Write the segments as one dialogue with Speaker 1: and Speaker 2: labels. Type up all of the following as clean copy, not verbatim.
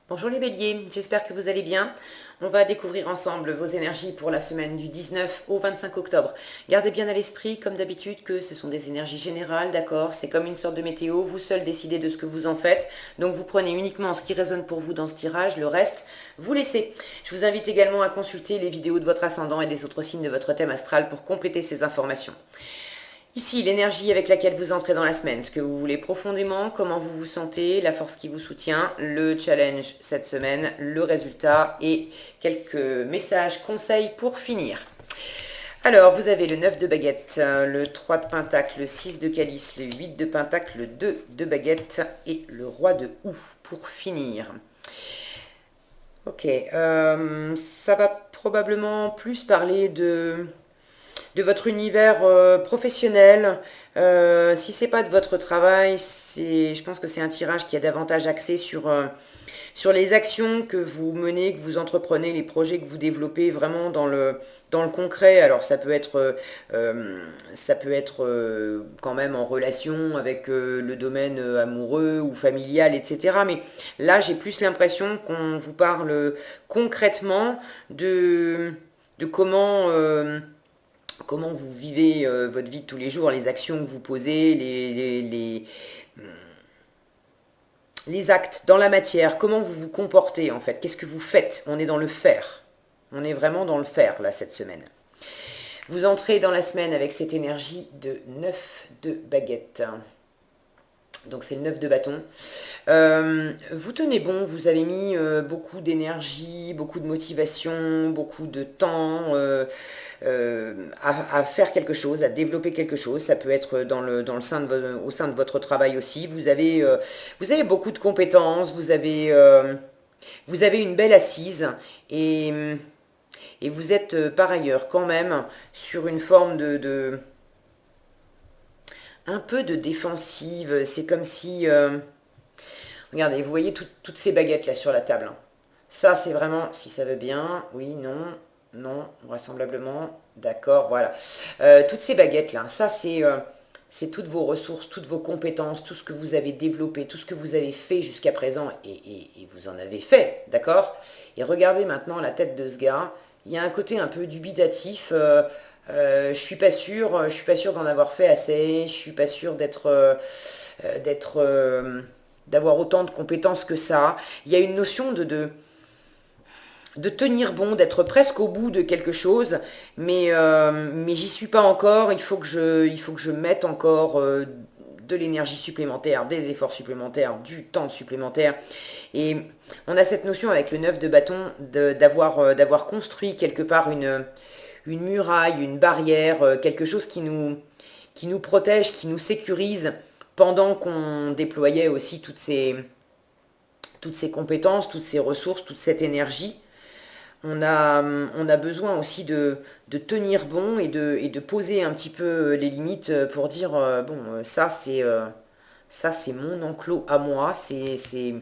Speaker 1: Bonjour les béliers, j'espère que vous allez bien. On va découvrir ensemble vos énergies pour la semaine du 19 au 25 octobre. Gardez bien à l'esprit, comme d'habitude, que ce sont des énergies générales, d'accord? C'est comme une sorte de météo, vous seul décidez de ce que vous en faites. Donc vous prenez uniquement ce qui résonne pour vous dans ce tirage, le reste, vous laissez. Je vous invite également à consulter les vidéos de votre ascendant et des autres signes de votre thème astral pour compléter ces informations. Ici, l'énergie avec laquelle vous entrez dans la semaine, ce que vous voulez profondément, comment vous vous sentez, la force qui vous soutient, le challenge cette semaine, le résultat et quelques messages, conseils pour finir. Alors, vous avez le 9 de baguette, le 3 de pentacle, le 6 de calice, le 8 de pentacle, le 2 de baguette et le roi de houx pour finir. Ok, ça va probablement plus parler de votre univers professionnel. Si c'est pas de votre travail, je pense que c'est un tirage qui a davantage axé sur les actions que vous menez, que vous entreprenez, les projets que vous développez vraiment dans le concret. Alors ça peut être quand même en relation avec le domaine amoureux ou familial, etc. Mais là, j'ai plus l'impression qu'on vous parle concrètement de comment vous vivez votre vie de tous les jours, les actions que vous posez, les actes dans la matière, comment vous vous comportez en fait, qu'est-ce que vous faites. On est dans le faire. On est vraiment dans le faire là cette semaine. Vous entrez dans la semaine avec cette énergie de 9 de baguette. Donc c'est le 9 de bâton. Vous tenez bon, vous avez mis beaucoup d'énergie, beaucoup de motivation, beaucoup de temps à faire quelque chose, à développer quelque chose. Ça peut être au sein de votre travail aussi. Vous avez beaucoup de compétences, vous avez une belle assise et vous êtes par ailleurs quand même sur une forme un peu de défensive. C'est comme si... regardez, vous voyez toutes ces baguettes là sur la table, hein. Ça, c'est vraiment, si ça veut bien, oui, non, non, vraisemblablement, d'accord, voilà. Toutes ces baguettes là, ça c'est toutes vos ressources, toutes vos compétences, tout ce que vous avez développé, tout ce que vous avez fait jusqu'à présent, et vous en avez fait, d'accord? Et regardez maintenant la tête de ce gars, il y a un côté un peu dubitatif, je suis pas sûr d'en avoir fait assez, je suis pas sûr d'être, d'avoir autant de compétences que ça. Il y a une notion de tenir bon, d'être presque au bout de quelque chose, mais j'y suis pas encore. Il faut que je mette encore de l'énergie supplémentaire, des efforts supplémentaires, du temps supplémentaire. Et on a cette notion avec le 9 de bâton d'avoir construit quelque part une muraille, une barrière, quelque chose qui nous protège, qui nous sécurise pendant qu'on déployait aussi toutes ces compétences, toutes ces ressources, toute cette énergie. On a besoin aussi de tenir bon et de poser un petit peu les limites pour dire, bon, ça c'est mon enclos à moi, c'est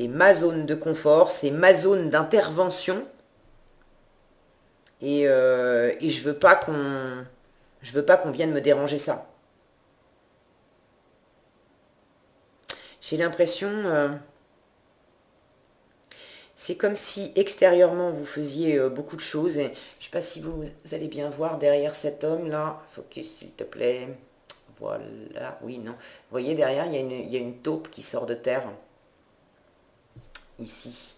Speaker 1: ma zone de confort, c'est ma zone d'intervention et je veux pas qu'on vienne me déranger ça. J'ai l'impression, c'est comme si extérieurement vous faisiez beaucoup de choses. Et je sais pas si vous allez bien voir derrière cet homme là. Focus s'il te plaît. Voilà, oui, non. Vous voyez derrière, il y a une taupe qui sort de terre. Ici.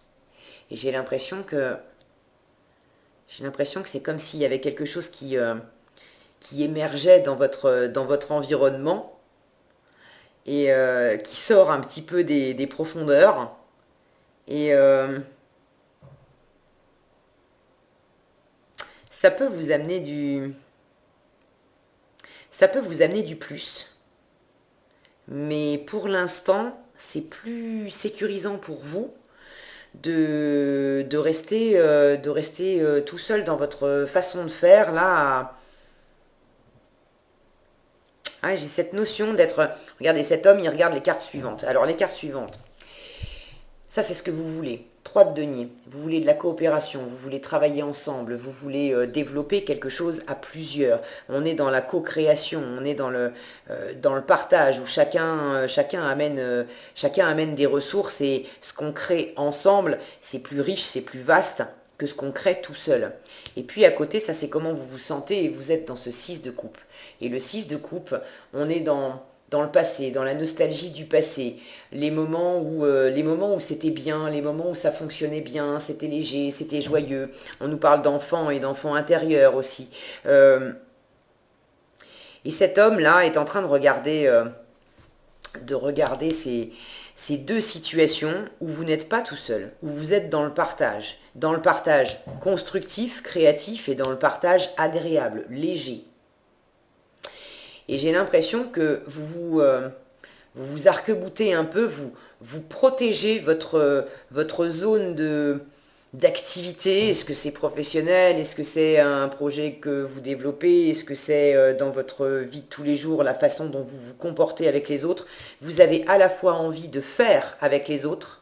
Speaker 1: Et j'ai l'impression que c'est comme s'il y avait quelque chose qui émergeait dans votre environnement et qui sort un petit peu des profondeurs. Et ça peut vous amener ça peut vous amener du plus. Mais pour l'instant, c'est plus sécurisant pour vous de rester tout seul dans votre façon de faire. Là, ah, j'ai cette notion d'être... Regardez, cet homme, il regarde les cartes suivantes. Alors, les cartes suivantes, ça, c'est ce que vous voulez. 3 de denier. Vous voulez de la coopération, vous voulez travailler ensemble, vous voulez développer quelque chose à plusieurs. On est dans la co-création, on est dans le partage où chacun amène des ressources et ce qu'on crée ensemble, c'est plus riche, c'est plus vaste que ce qu'on crée tout seul. Et puis à côté, ça c'est comment vous vous sentez et vous êtes dans ce 6 de coupe. Et le 6 de coupe, on est dans le passé, dans la nostalgie du passé, les moments où c'était bien, les moments où ça fonctionnait bien, c'était léger, c'était joyeux. On nous parle d'enfants et d'enfants intérieurs aussi. Et cet homme-là est en train de regarder ces deux situations où vous n'êtes pas tout seul, où vous êtes dans le partage constructif, créatif et dans le partage agréable, léger. Et j'ai l'impression que vous vous arc-boutez un peu, vous protégez votre zone d'activité. Est-ce que c'est professionnel? Est-ce que c'est un projet que vous développez? Est-ce que c'est dans votre vie de tous les jours, la façon dont vous vous comportez avec les autres? Vous avez à la fois envie de faire avec les autres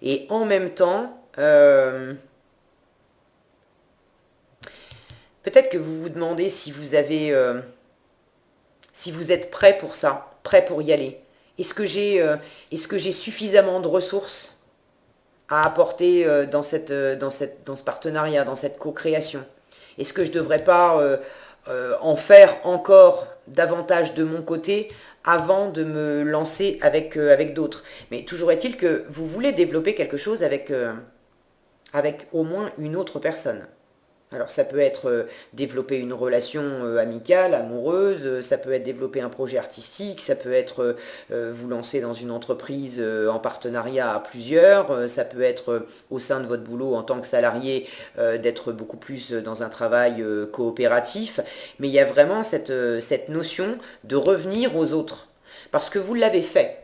Speaker 1: et en même temps, peut-être que vous vous demandez si vous êtes prêt pour ça, prêt pour y aller. Est-ce que j'ai suffisamment de ressources à apporter dans ce partenariat, dans cette co-création? Est-ce que je ne devrais pas en faire encore davantage de mon côté avant de me lancer avec d'autres? Mais toujours est-il que vous voulez développer quelque chose avec au moins une autre personne. Alors ça peut être développer une relation amicale, amoureuse, ça peut être développer un projet artistique, ça peut être vous lancer dans une entreprise en partenariat à plusieurs, ça peut être au sein de votre boulot en tant que salarié d'être beaucoup plus dans un travail coopératif, mais il y a vraiment cette notion de revenir aux autres, parce que vous l'avez fait.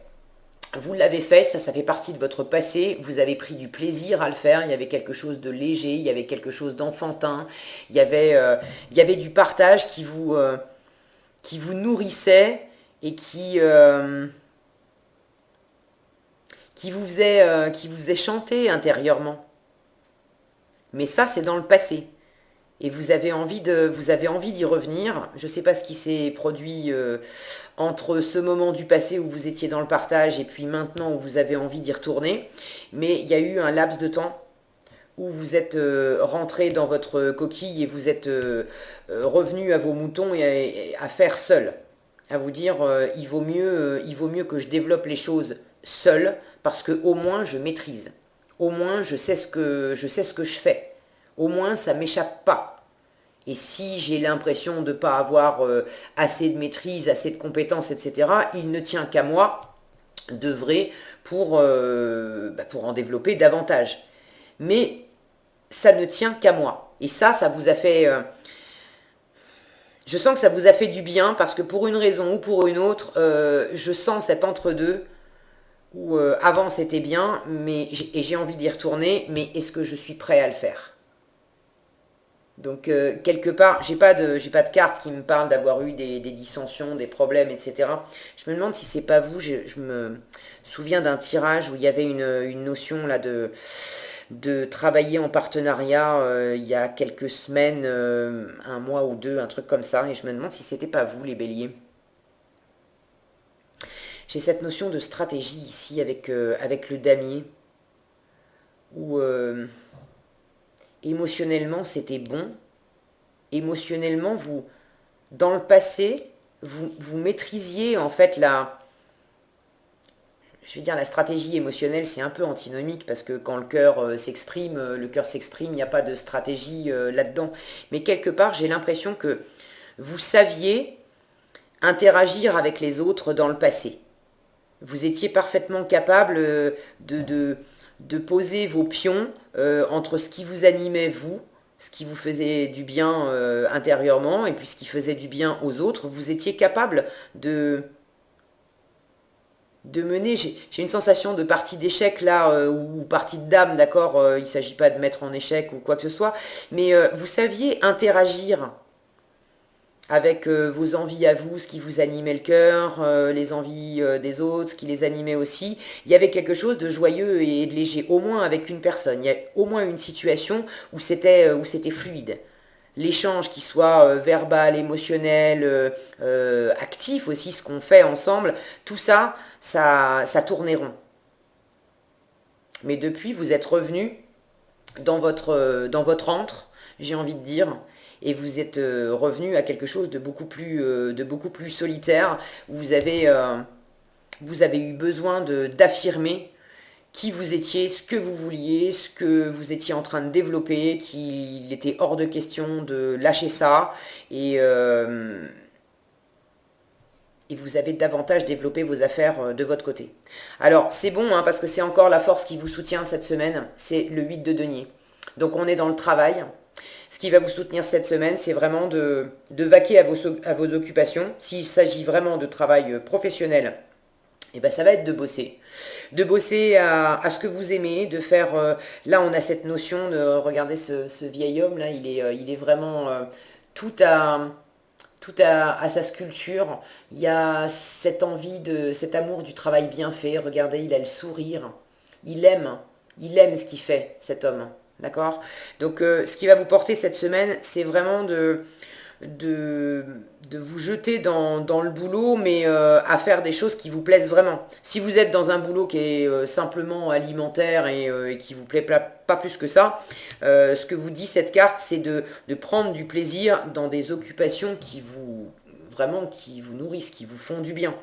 Speaker 1: Vous l'avez fait, ça fait partie de votre passé, vous avez pris du plaisir à le faire, il y avait quelque chose de léger, il y avait quelque chose d'enfantin, il y avait du partage qui vous nourrissait et qui vous faisait chanter intérieurement. Mais ça, c'est dans le passé. Et vous avez envie d'y revenir. Je ne sais pas ce qui s'est produit entre ce moment du passé où vous étiez dans le partage et puis maintenant où vous avez envie d'y retourner. Mais il y a eu un laps de temps où vous êtes rentré dans votre coquille et vous êtes revenu à vos moutons et à faire seul. À vous dire, il vaut mieux que je développe les choses seul parce que au moins je maîtrise. Au moins je sais ce que je fais. Au moins, ça ne m'échappe pas. Et si j'ai l'impression de ne pas avoir assez de maîtrise, assez de compétences, etc., il ne tient qu'à moi d'œuvrer pour en développer davantage. Mais ça ne tient qu'à moi. Et ça vous a fait... je sens que ça vous a fait du bien parce que pour une raison ou pour une autre, je sens cet entre-deux où avant c'était bien et j'ai envie d'y retourner, mais est-ce que je suis prêt à le faire ? Donc quelque part, j'ai pas de carte qui me parle d'avoir eu des dissensions, des problèmes, etc. Je me demande si c'est pas vous. Je me souviens d'un tirage où il y avait une notion là de travailler en partenariat il y a quelques semaines, un mois ou deux, un truc comme ça. Et je me demande si c'était pas vous les béliers. J'ai cette notion de stratégie ici avec le damier où émotionnellement, c'était bon. Émotionnellement, dans le passé, vous maîtrisiez en fait la stratégie émotionnelle, c'est un peu antinomique parce que quand le cœur s'exprime, il n'y a pas de stratégie là-dedans. Mais quelque part, j'ai l'impression que vous saviez interagir avec les autres dans le passé. Vous étiez parfaitement capable de poser vos pions entre ce qui vous animait vous, ce qui vous faisait du bien intérieurement et puis ce qui faisait du bien aux autres. Vous étiez capable de mener, j'ai une sensation de partie d'échec là, ou partie de dame, d'accord, il ne s'agit pas de mettre en échec ou quoi que ce soit, mais vous saviez interagir avec vos envies à vous, ce qui vous animait le cœur, les envies des autres, ce qui les animait aussi. Il y avait quelque chose de joyeux et de léger, au moins avec une personne. Il y a au moins une situation où c'était fluide. L'échange qui soit verbal, émotionnel, actif aussi, ce qu'on fait ensemble, tout ça, ça tournait rond. Mais depuis, vous êtes revenu dans votre antre, j'ai envie de dire, et vous êtes revenu à quelque chose de beaucoup plus solitaire, où vous avez eu besoin d'affirmer qui vous étiez, ce que vous vouliez, ce que vous étiez en train de développer, qu'il était hors de question de lâcher ça, et vous avez davantage développé vos affaires de votre côté. Alors, c'est bon, hein, parce que c'est encore la force qui vous soutient cette semaine, c'est le 8 de denier. Donc, on est dans le travail. Ce qui va vous soutenir cette semaine, c'est vraiment de vaquer à vos occupations. S'il s'agit vraiment de travail professionnel, eh ben, ça va être de bosser. De bosser à ce que vous aimez, de faire... là, on a cette notion de... Regardez ce vieil homme, là, il est vraiment tout à sa sculpture. Il y a cette envie, cet amour du travail bien fait. Regardez, il a le sourire. Il aime ce qu'il fait, cet homme. D'accord? Donc, ce qui va vous porter cette semaine, c'est vraiment de vous jeter dans le boulot, mais à faire des choses qui vous plaisent vraiment. Si vous êtes dans un boulot qui est simplement alimentaire et qui vous plaît pas plus que ça, ce que vous dit cette carte, c'est de prendre du plaisir dans des occupations qui vous nourrissent, qui vous font du bien.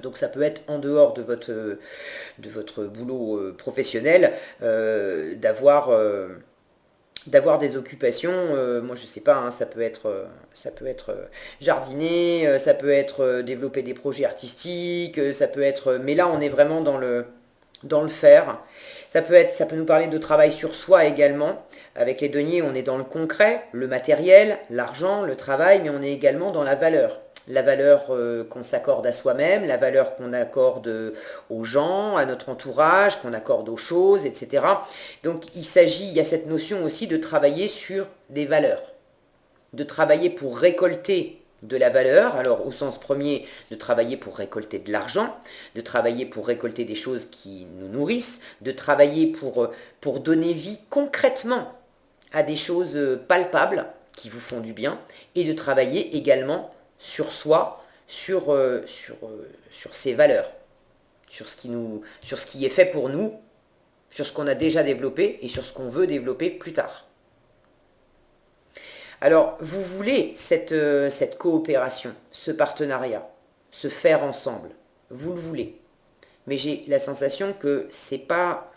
Speaker 1: Donc ça peut être en dehors de votre boulot professionnel, d'avoir des occupations, moi je sais pas, hein, ça peut être jardiner, ça peut être développer des projets artistiques, ça peut être, mais là on est vraiment dans le faire. Ça peut nous parler de travail sur soi également. Avec les deniers, on est dans le concret, le matériel, l'argent, le travail, mais on est également dans la valeur. La valeur qu'on s'accorde à soi-même, la valeur qu'on accorde aux gens, à notre entourage, qu'on accorde aux choses, etc. Donc il y a cette notion aussi de travailler sur des valeurs, de travailler pour récolter de la valeur, alors au sens premier, de travailler pour récolter de l'argent, de travailler pour récolter des choses qui nous nourrissent, de travailler pour donner vie concrètement à des choses palpables qui vous font du bien, et de travailler également sur soi, sur ses valeurs, sur ce qui est fait pour nous, sur ce qu'on a déjà développé et sur ce qu'on veut développer plus tard. Alors, vous voulez cette coopération, ce partenariat, ce faire ensemble. Vous le voulez. Mais j'ai la sensation que c'est pas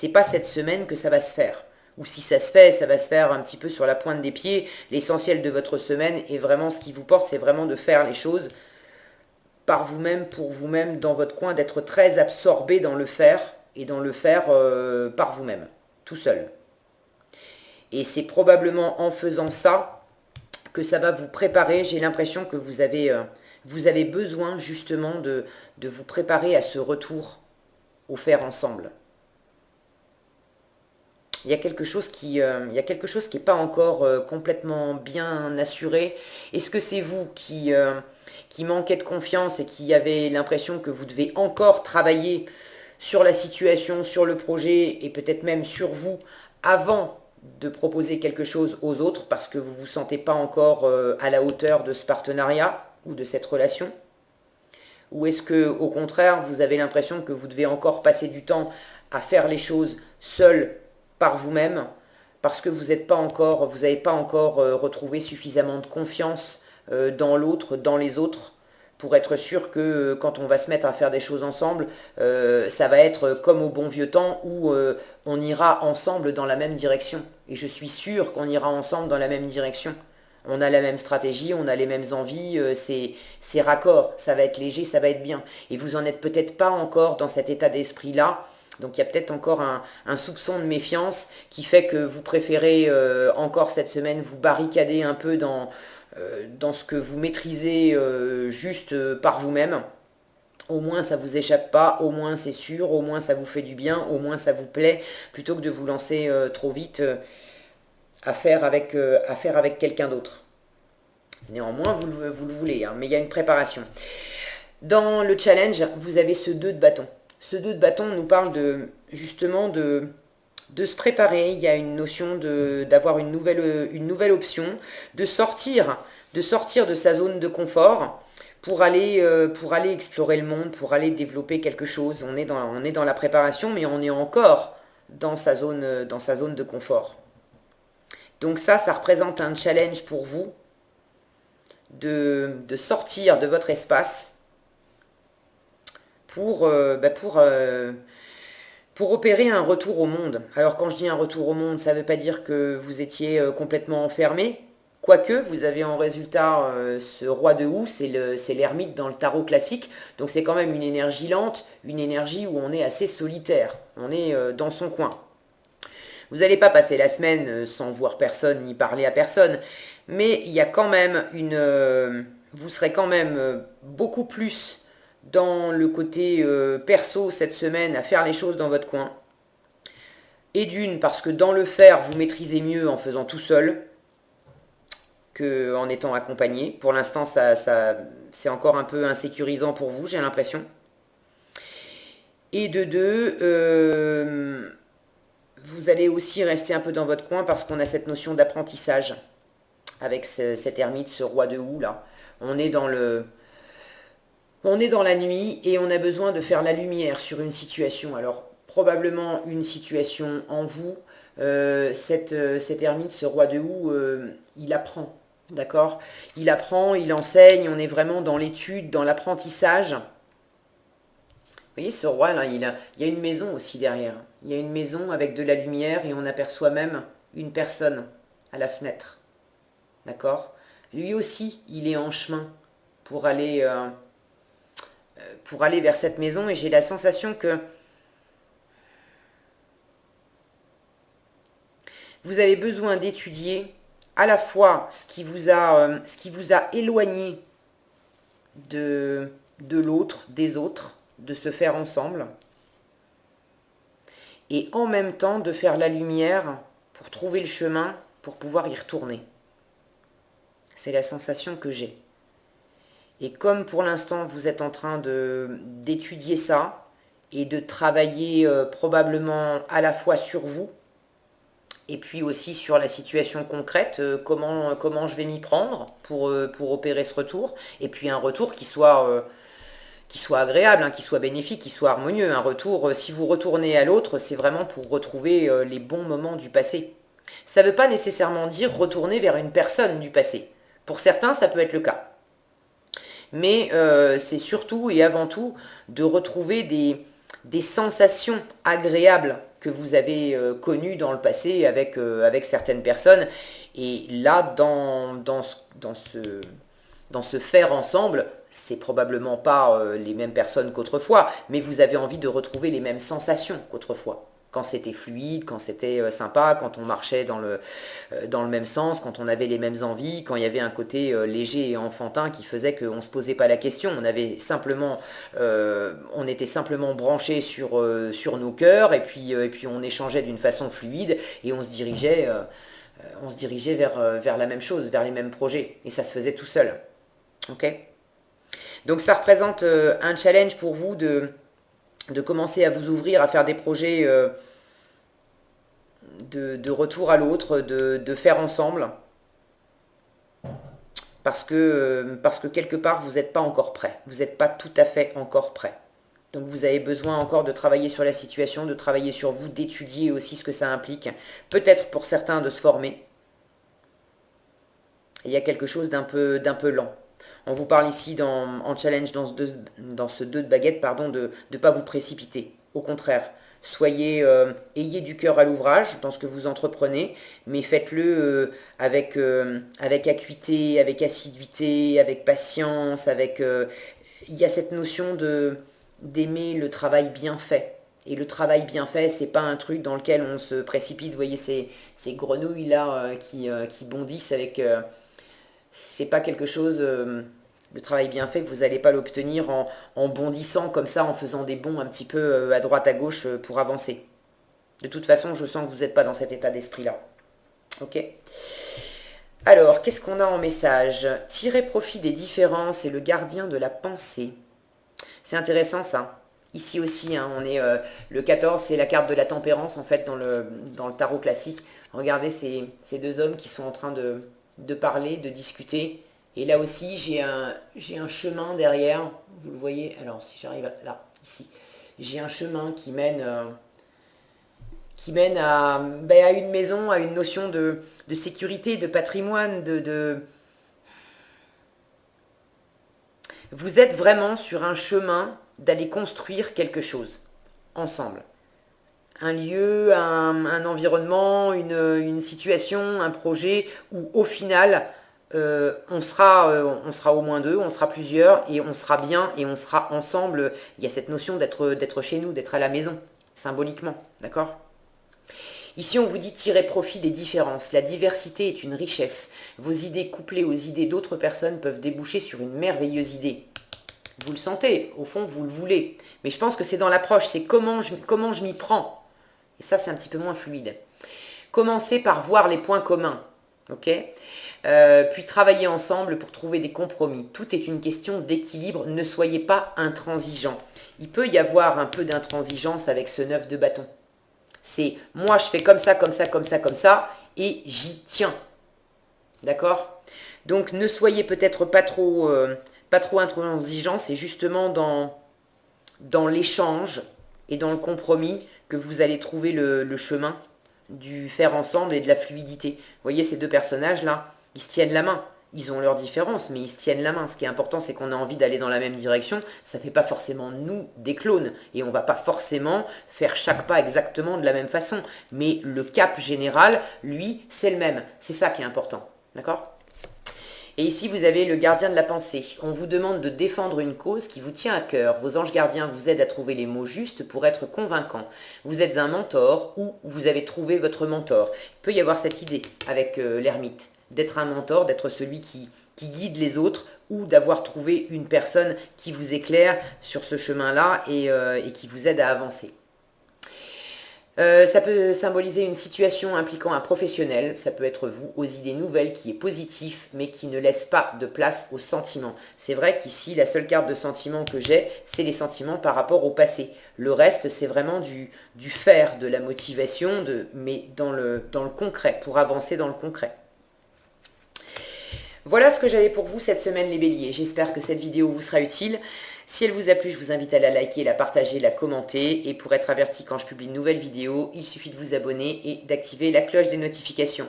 Speaker 1: cette semaine que ça va se faire. Ou si ça se fait, ça va se faire un petit peu sur la pointe des pieds. L'essentiel de votre semaine est vraiment ce qui vous porte, c'est vraiment de faire les choses par vous-même, pour vous-même, dans votre coin, d'être très absorbé dans le faire et dans le faire par vous-même, tout seul. Et c'est probablement en faisant ça que ça va vous préparer. J'ai l'impression que vous avez besoin justement de vous préparer à ce retour au faire ensemble. Il y a quelque chose qui est pas encore complètement bien assuré. Est-ce que c'est vous qui manquez de confiance et qui avez l'impression que vous devez encore travailler sur la situation, sur le projet et peut-être même sur vous avant de proposer quelque chose aux autres parce que vous ne vous sentez pas encore à la hauteur de ce partenariat ou de cette relation? Ou est-ce que, au contraire, vous avez l'impression que vous devez encore passer du temps à faire les choses seul par vous-même parce que vous n'avez pas encore retrouvé suffisamment de confiance dans l'autre, dans les autres, pour être sûr que quand on va se mettre à faire des choses ensemble, ça va être comme au bon vieux temps où on ira ensemble dans la même direction. Et je suis sûr qu'on ira ensemble dans la même direction. On a la même stratégie, on a les mêmes envies, c'est raccord, ça va être léger, ça va être bien. Et vous en êtes peut-être pas encore dans cet état d'esprit-là. Donc il y a peut-être encore un soupçon de méfiance qui fait que vous préférez encore cette semaine vous barricader un peu dans ce que vous maîtrisez juste par vous-même. Au moins ça vous échappe pas, au moins c'est sûr, au moins ça vous fait du bien, au moins ça vous plaît, plutôt que de vous lancer trop vite à faire avec quelqu'un d'autre. Néanmoins, vous le voulez, hein, mais il y a une préparation. Dans le challenge, vous avez ce 2 de bâton. Ce 2 de bâton nous parle justement de se préparer. Il y a une notion d'avoir une nouvelle option, de sortir de sa zone de confort pour aller explorer le monde, pour aller développer quelque chose. On est dans la préparation, mais on est encore dans sa zone de confort. Donc ça représente un challenge pour vous de sortir de votre espace pour opérer un retour au monde. Alors quand je dis un retour au monde, ça ne veut pas dire que vous étiez complètement enfermé, quoique vous avez en résultat ce roi de houx, c'est l'ermite dans le tarot classique, donc c'est quand même une énergie lente, une énergie où on est assez solitaire, on est dans son coin. Vous n'allez pas passer la semaine sans voir personne ni parler à personne, mais il y a quand même vous serez quand même beaucoup plus dans le côté perso cette semaine à faire les choses dans votre coin. Et d'une, parce que dans le faire, vous maîtrisez mieux en faisant tout seul qu'en étant accompagné. Pour l'instant, c'est encore un peu insécurisant pour vous, j'ai l'impression. Et de deux, vous allez aussi rester un peu dans votre coin parce qu'on a cette notion d'apprentissage avec cet ermite, ce roi de houx là. On est dans la nuit et on a besoin de faire la lumière sur une situation. Alors, probablement une situation en vous. Cet ermite, ce roi de houx, il apprend, d'accord? Il apprend, il enseigne, on est vraiment dans l'étude, dans l'apprentissage. Vous voyez, ce roi-là, il y a une maison aussi derrière. Il y a une maison avec de la lumière et on aperçoit même une personne à la fenêtre. D'accord? Lui aussi, il est en chemin pour aller vers cette maison et j'ai la sensation que vous avez besoin d'étudier à la fois ce qui vous a éloigné de l'autre, des autres, de se faire ensemble, et en même temps de faire la lumière pour trouver le chemin, pour pouvoir y retourner. C'est la sensation que j'ai. Et comme pour l'instant vous êtes en train d'étudier ça, et de travailler probablement à la fois sur vous, et puis aussi sur la situation concrète, comment je vais m'y prendre pour opérer ce retour, et puis un retour qui soit agréable, hein, qui soit bénéfique, qui soit harmonieux. Un retour, si vous retournez à l'autre, c'est vraiment pour retrouver les bons moments du passé. Ça ne veut pas nécessairement dire retourner vers une personne du passé. Pour certains, ça peut être le cas. Mais c'est surtout et avant tout de retrouver des sensations agréables que vous avez connues dans le passé avec certaines personnes. Et là, dans ce faire ensemble, c'est probablement pas les mêmes personnes qu'autrefois, mais vous avez envie de retrouver les mêmes sensations qu'autrefois. Quand c'était fluide, quand c'était sympa, quand on marchait dans le même sens, quand on avait les mêmes envies, quand il y avait un côté léger et enfantin qui faisait qu'on ne se posait pas la question. On était simplement branchés sur nos cœurs et puis on échangeait d'une façon fluide et on se dirigeait vers la même chose, vers les mêmes projets. Et ça se faisait tout seul. Ok ? Donc ça représente un challenge pour vous de commencer à vous ouvrir, à faire des projets de retour à l'autre, de faire ensemble. Parce que quelque part, vous n'êtes pas encore prêt. Vous n'êtes pas tout à fait encore prêt. Donc vous avez besoin encore de travailler sur la situation, de travailler sur vous, d'étudier aussi ce que ça implique. Peut-être pour certains de se former. Il y a quelque chose d'un peu lent. On vous parle ici en challenge dans ce 2 de baguette, de ne pas vous précipiter. Au contraire, ayez du cœur à l'ouvrage dans ce que vous entreprenez, mais faites-le avec acuité, avec assiduité, avec patience, il y a cette notion d'aimer le travail bien fait. Et le travail bien fait, c'est pas un truc dans lequel on se précipite. Vous voyez ces grenouilles là qui bondissent avec... c'est pas quelque chose, le travail bien fait, vous n'allez pas l'obtenir en bondissant comme ça, en faisant des bonds un petit peu à droite à gauche pour avancer. De toute façon, je sens que vous n'êtes pas dans cet état d'esprit-là. Ok ? Alors, qu'est-ce qu'on a en message? Tirer profit des différences et le gardien de la pensée. C'est intéressant ça. Ici aussi, hein, on est le 14, c'est la carte de la tempérance en fait dans le tarot classique. Regardez ces deux hommes qui sont en train de parler, de discuter. Et là aussi, j'ai un chemin derrière. Vous le voyez? Alors, si j'arrive là, ici. J'ai un chemin qui mène à, ben, à une maison, à une notion de sécurité, de patrimoine, Vous êtes vraiment sur un chemin d'aller construire quelque chose ensemble. Un lieu, un environnement, une situation, un projet où au final, on sera au moins deux, on sera plusieurs et on sera bien et on sera ensemble. Il y a cette notion d'être chez nous, d'être à la maison, symboliquement, d'accord? Ici, on vous dit tirer profit des différences. La diversité est une richesse. Vos idées couplées aux idées d'autres personnes peuvent déboucher sur une merveilleuse idée. Vous le sentez, au fond, vous le voulez. Mais je pense que c'est dans l'approche, c'est comment je m'y prends. Et ça, c'est un petit peu moins fluide. Commencez par voir les points communs, ok? Puis travailler ensemble pour trouver des compromis. Tout est une question d'équilibre. Ne soyez pas intransigeants. Il peut y avoir un peu d'intransigeance avec ce 9 de bâton. C'est moi, je fais comme ça, comme ça, comme ça, comme ça, et j'y tiens. D'accord? Donc, ne soyez peut-être pas trop intransigeants. C'est justement dans l'échange et dans le compromis que vous allez trouver le chemin du faire ensemble et de la fluidité. Vous voyez ces deux personnages-là, ils se tiennent la main. Ils ont leurs différences, mais ils se tiennent la main. Ce qui est important, c'est qu'on a envie d'aller dans la même direction. Ça ne fait pas forcément nous des clones. Et on ne va pas forcément faire chaque pas exactement de la même façon. Mais le cap général, lui, c'est le même. C'est ça qui est important. D'accord ? Et ici, vous avez le gardien de la pensée. On vous demande de défendre une cause qui vous tient à cœur. Vos anges gardiens vous aident à trouver les mots justes pour être convaincants. Vous êtes un mentor ou vous avez trouvé votre mentor. Il peut y avoir cette idée avec l'ermite, d'être un mentor, d'être celui qui guide les autres ou d'avoir trouvé une personne qui vous éclaire sur ce chemin-là et qui vous aide à avancer. Ça peut symboliser une situation impliquant un professionnel, ça peut être vous, aux idées nouvelles, qui est positif, mais qui ne laisse pas de place aux sentiments. C'est vrai qu'ici, la seule carte de sentiments que j'ai, c'est les sentiments par rapport au passé. Le reste, c'est vraiment du faire, de la motivation, mais dans le concret, pour avancer dans le concret. Voilà ce que j'avais pour vous cette semaine les béliers. J'espère que cette vidéo vous sera utile. Si elle vous a plu, je vous invite à la liker, la partager, la commenter. Et pour être averti quand je publie une nouvelle vidéo, il suffit de vous abonner et d'activer la cloche des notifications.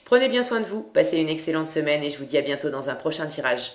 Speaker 1: Prenez bien soin de vous, passez une excellente semaine et je vous dis à bientôt dans un prochain tirage.